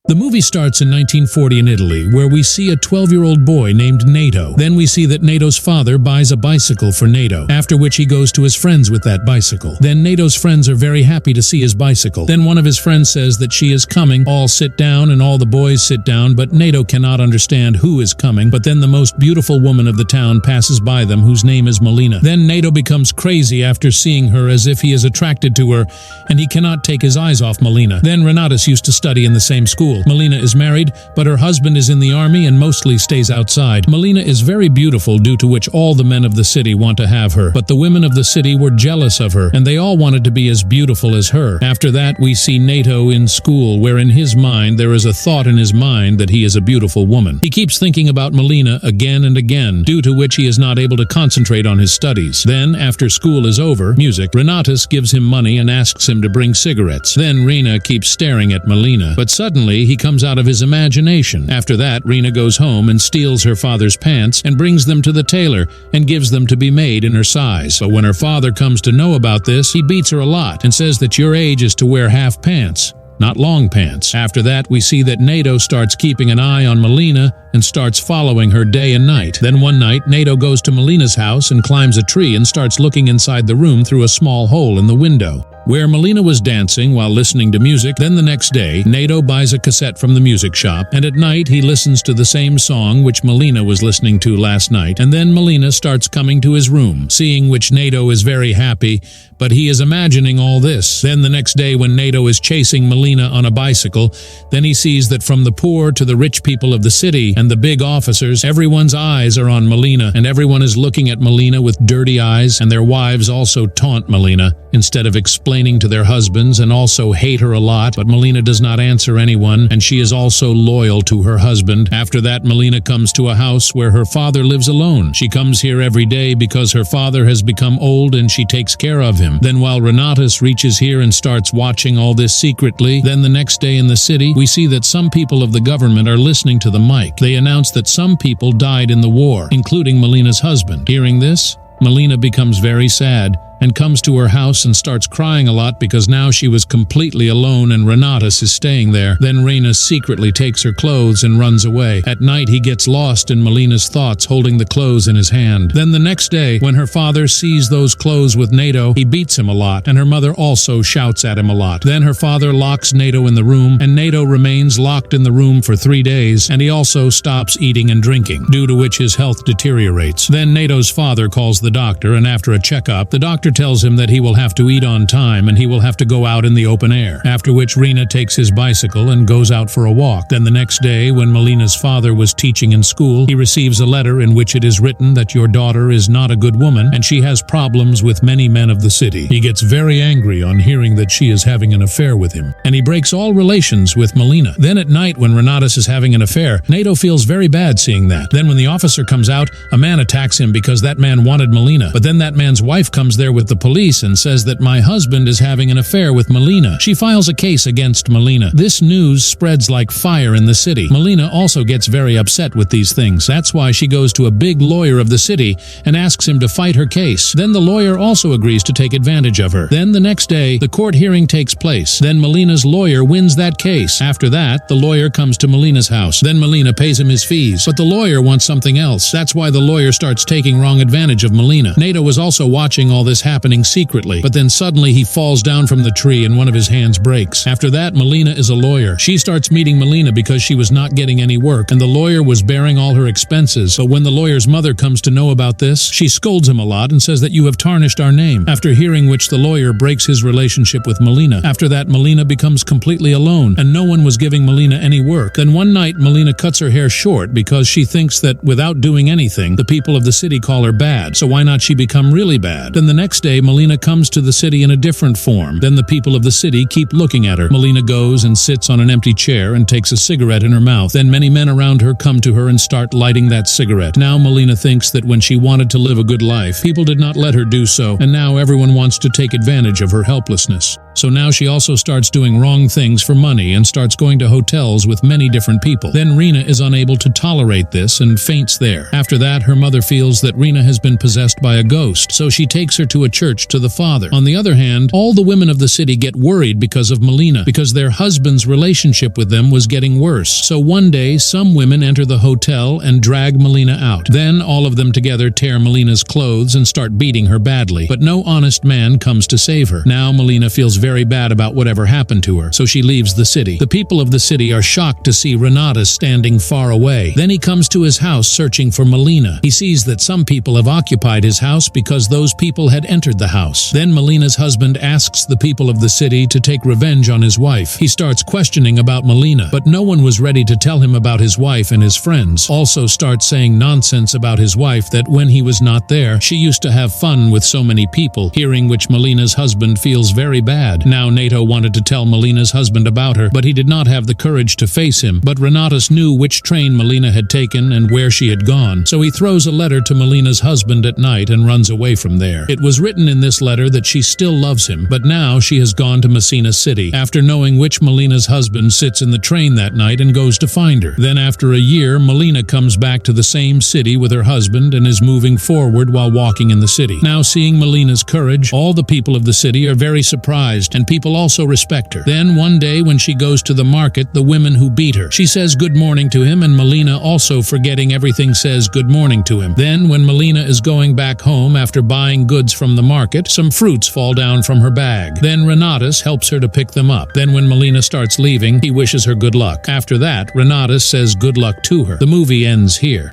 The movie starts in 1940 in Italy, where we see a 12-year-old boy named Nato. Then we see that Nato's father buys a bicycle for Nato, after which he goes to his friends with that bicycle. Then Nato's friends are very happy to see his bicycle. Then one of his friends says that she is coming. All sit down and all the boys sit down, but Nato cannot understand who is coming. But then the most beautiful woman of the town passes by them, whose name is Malena. Then Nato becomes crazy after seeing her, as if he is attracted to her, and he cannot take his eyes off Malena. Then Renatus used to study in the same school. Malena is married, but her husband is in the army and mostly stays outside. Malena is very beautiful, due to which all the men of the city want to have her. But the women of the city were jealous of her, and they all wanted to be as beautiful as her. After that, we see Nato in school, where in his mind there is a thought in his mind that he is a beautiful woman. He keeps thinking about Malena again and again, due to which he is not able to concentrate on his studies. Then, after school is over, music, Renatus gives him money and asks him to bring cigarettes. Then Rena keeps staring at Malena, but suddenly he comes out of his imagination. After that, Rena goes home and steals her father's pants and brings them to the tailor and gives them to be made in her size. But when her father comes to know about this, he beats her a lot and says that your age is to wear half pants, not long pants. After that, we see that Nato starts keeping an eye on Malena and starts following her day and night. Then one night, Nato goes to Malena's house and climbs a tree and starts looking inside the room through a small hole in the window, where Malena was dancing while listening to music. Then the next day, Nato buys a cassette from the music shop, and at night he listens to the same song which Malena was listening to last night. And then Malena starts coming to his room, seeing which Nato is very happy, but he is imagining all this. Then the next day, when Nato is chasing Malena on a bicycle, then he sees that from the poor to the rich people of the city and the big officers, everyone's eyes are on Malena, and everyone is looking at Malena with dirty eyes, and their wives also taunt Malena instead of explaining to their husbands, and also hate her a lot. But Malena does not answer anyone, and she is also loyal to her husband. After that, Malena comes to a house where her father lives alone. She comes here every day because her father has become old and she takes care of him. Then while Renatus reaches here and starts watching all this secretly, then the next day in the city, we see that some people of the government are listening to the mic. They announce that some people died in the war, including Malena's husband. Hearing this, Malena becomes very sad and comes to her house and starts crying a lot because now she was completely alone and Renatus is staying there. Then Rena secretly takes her clothes and runs away. At night, he gets lost in Malena's thoughts, holding the clothes in his hand. Then the next day, when her father sees those clothes with Nato, he beats him a lot, and her mother also shouts at him a lot. Then her father locks Nato in the room, and Nato remains locked in the room for 3 days, and he also stops eating and drinking, due to which his health deteriorates. Then Nato's father calls the doctor, and after a checkup, the doctor tells him that he will have to eat on time and he will have to go out in the open air, after which Rena takes his bicycle and goes out for a walk. Then the next day, when Malena's father was teaching in school, he receives a letter in which it is written that your daughter is not a good woman and she has problems with many men of the city. He gets very angry on hearing that she is having an affair with him, and he breaks all relations with Malena. Then at night, when Renatus is having an affair, Nato feels very bad seeing that. Then when the officer comes out, a man attacks him because that man wanted Malena, but then that man's wife comes there with the police and says that my husband is having an affair with Malena. She files a case against Malena. This news spreads like fire in the city. Malena also gets very upset with these things. That's why she goes to a big lawyer of the city and asks him to fight her case. Then the lawyer also agrees to take advantage of her. Then the next day, the court hearing takes place. Then Malena's lawyer wins that case. After that, the lawyer comes to Malena's house. Then Malena pays him his fees, but the lawyer wants something else. That's why the lawyer starts taking wrong advantage of Malena. Nato was also watching all this happening secretly, but then suddenly he falls down from the tree and one of his hands breaks. After that, Malena is a lawyer. She starts meeting Malena because she was not getting any work, and the lawyer was bearing all her expenses. But when the lawyer's mother comes to know about this, she scolds him a lot and says that you have tarnished our name, after hearing which the lawyer breaks his relationship with Malena. After that, Malena becomes completely alone, and no one was giving Malena any work. Then one night, Malena cuts her hair short because she thinks that without doing anything, the people of the city call her bad, so why not she become really bad? Then the next day, Malena comes to the city in a different form. Then the people of the city keep looking at her. Malena goes and sits on an empty chair and takes a cigarette in her mouth. Then many men around her come to her and start lighting that cigarette. Now Malena thinks that when she wanted to live a good life, people did not let her do so, and now everyone wants to take advantage of her helplessness. So now she also starts doing wrong things for money and starts going to hotels with many different people. Then Rena is unable to tolerate this and faints there. After that, her mother feels that Rena has been possessed by a ghost, so she takes her to a a church to the Father. On the other hand, all the women of the city get worried because of Malena, because their husband's relationship with them was getting worse. So one day, some women enter the hotel and drag Malena out. Then all of them together tear Malena's clothes and start beating her badly. But no honest man comes to save her. Now Malena feels very bad about whatever happened to her, so she leaves the city. The people of the city are shocked to see Renatus standing far away. Then he comes to his house searching for Malena. He sees that some people have occupied his house because those people had entered the house. Then Malena's husband asks the people of the city to take revenge on his wife. He starts questioning about Malena, but no one was ready to tell him about his wife, and his friends also start saying nonsense about his wife, that when he was not there, she used to have fun with so many people, hearing which Malena's husband feels very bad. Now Nato wanted to tell Malena's husband about her, but he did not have the courage to face him. But Renatus knew which train Malena had taken and where she had gone, so he throws a letter to Malena's husband at night and runs away from there. It was written in this letter that she still loves him, but now she has gone to Messina City, after knowing which Malena's husband sits in the train that night and goes to find her. Then after a year, Malena comes back to the same city with her husband and is moving forward while walking in the city. Now seeing Malena's courage, all the people of the city are very surprised, and people also respect her. Then one day when she goes to the market, the women who beat her, she says good morning to him, and Malena, also forgetting everything, says good morning to him. Then when Malena is going back home after buying goods from the market, some fruits fall down from her bag. Then Renatus helps her to pick them up. Then when Malena starts leaving, he wishes her good luck. After that, Renatus says good luck to her. The movie ends here.